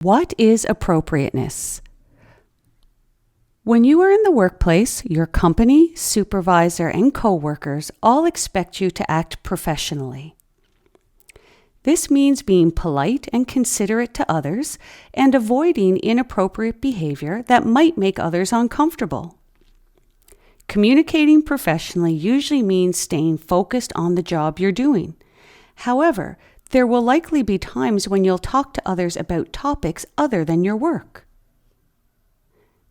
What is appropriateness? When you are in the workplace, your company, supervisor, and coworkers all expect you to act professionally. This means being polite and considerate to others and avoiding inappropriate behavior that might make others uncomfortable. Communicating professionally usually means staying focused on the job you're doing. However, there will likely be times when you'll talk to others about topics other than your work.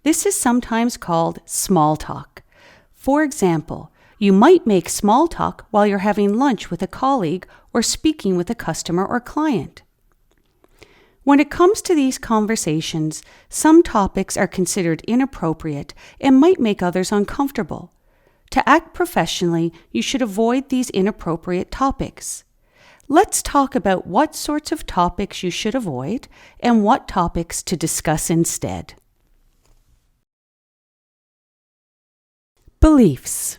This is sometimes called small talk. For example, you might make small talk while you're having lunch with a colleague or speaking with a customer or client. When it comes to these conversations, some topics are considered inappropriate and might make others uncomfortable. To act professionally, you should avoid these inappropriate topics. Let's talk about what sorts of topics you should avoid and what topics to discuss instead. Beliefs.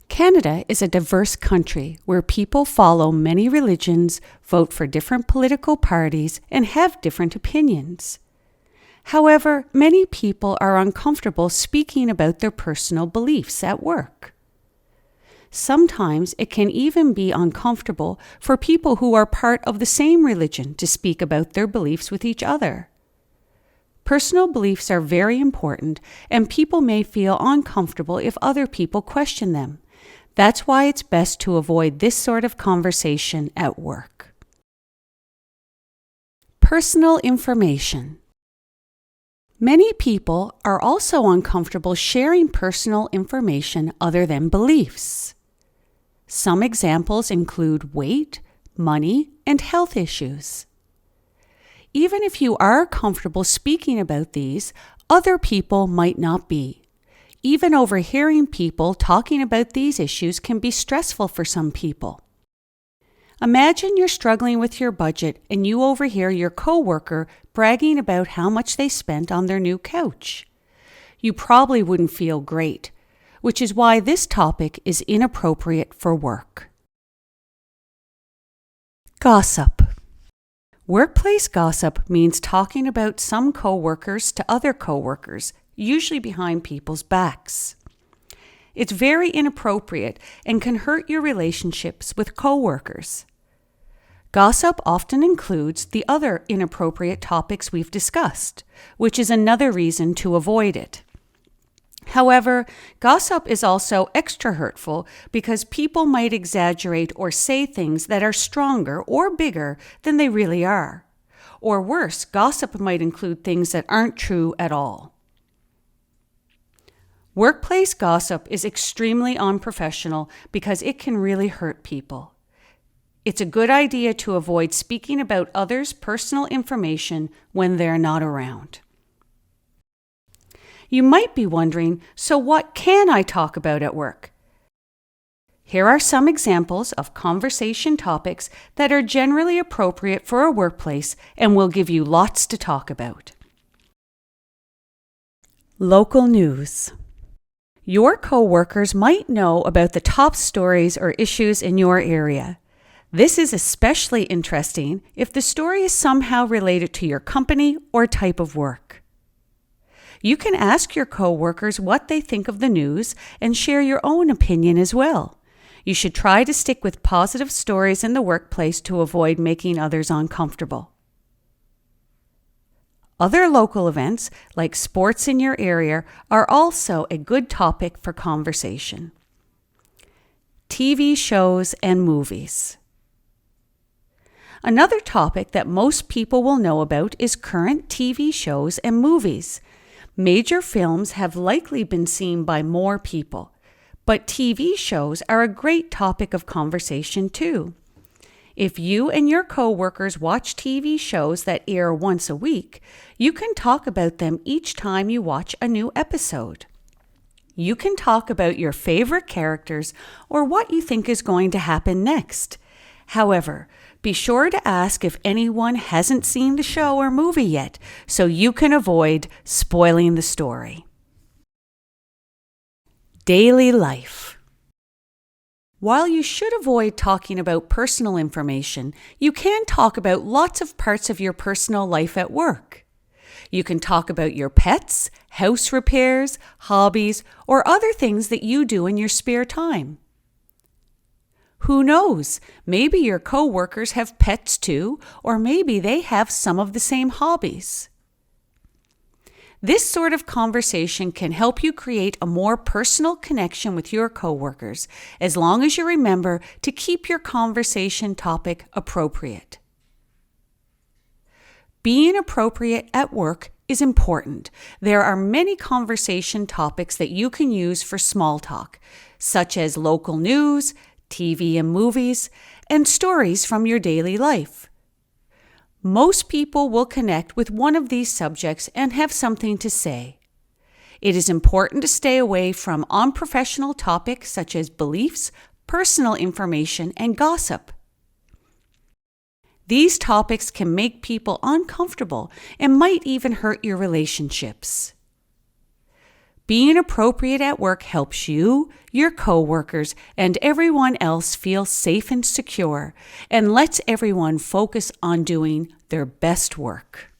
Canada is a diverse country where people follow many religions, vote for different political parties, and have different opinions. However, many people are uncomfortable speaking about their personal beliefs at work. Sometimes it can even be uncomfortable for people who are part of the same religion to speak about their beliefs with each other. Personal beliefs are very important, and people may feel uncomfortable if other people question them. That's why it's best to avoid this sort of conversation at work. Personal information. Many people are also uncomfortable sharing personal information other than beliefs. Some examples include weight, money, and health issues. Even if you are comfortable speaking about these, other people might not be. Even overhearing people talking about these issues can be stressful for some people. Imagine you're struggling with your budget and you overhear your coworker bragging about how much they spent on their new couch. You probably wouldn't feel great, which is why this topic is inappropriate for work. Gossip. Workplace gossip means talking about some coworkers to other coworkers, usually behind people's backs. It's very inappropriate and can hurt your relationships with coworkers. Gossip often includes the other inappropriate topics we've discussed, which is another reason to avoid it. However, gossip is also extra hurtful because people might exaggerate or say things that are stronger or bigger than they really are. Or worse, gossip might include things that aren't true at all. Workplace gossip is extremely unprofessional because it can really hurt people. It's a good idea to avoid speaking about others' personal information when they're not around. You might be wondering, so what can I talk about at work? Here are some examples of conversation topics that are generally appropriate for a workplace and will give you lots to talk about. Local news. Your coworkers might know about the top stories or issues in your area. This is especially interesting if the story is somehow related to your company or type of work. You can ask your coworkers what they think of the news and share your own opinion as well. You should try to stick with positive stories in the workplace to avoid making others uncomfortable. Other local events, like sports in your area, are also a good topic for conversation. TV shows and movies. Another topic that most people will know about is current TV shows and movies. Major films have likely been seen by more people, but TV shows are a great topic of conversation too. If you and your coworkers watch TV shows that air once a week, you can talk about them each time you watch a new episode. You can talk about your favorite characters or what you think is going to happen next. However, be sure to ask if anyone hasn't seen the show or movie yet, so you can avoid spoiling the story. Daily life. While you should avoid talking about personal information, you can talk about lots of parts of your personal life at work. You can talk about your pets, house repairs, hobbies, or other things that you do in your spare time. Who knows? Maybe your coworkers have pets too, or maybe they have some of the same hobbies. This sort of conversation can help you create a more personal connection with your coworkers, as long as you remember to keep your conversation topic appropriate. Being appropriate at work is important. There are many conversation topics that you can use for small talk, such as local news, TV and movies, and stories from your daily life. Most people will connect with one of these subjects and have something to say. It is important to stay away from unprofessional topics such as beliefs, personal information, and gossip. These topics can make people uncomfortable and might even hurt your relationships. Being appropriate at work helps you, your coworkers, and everyone else feel safe and secure, and lets everyone focus on doing their best work.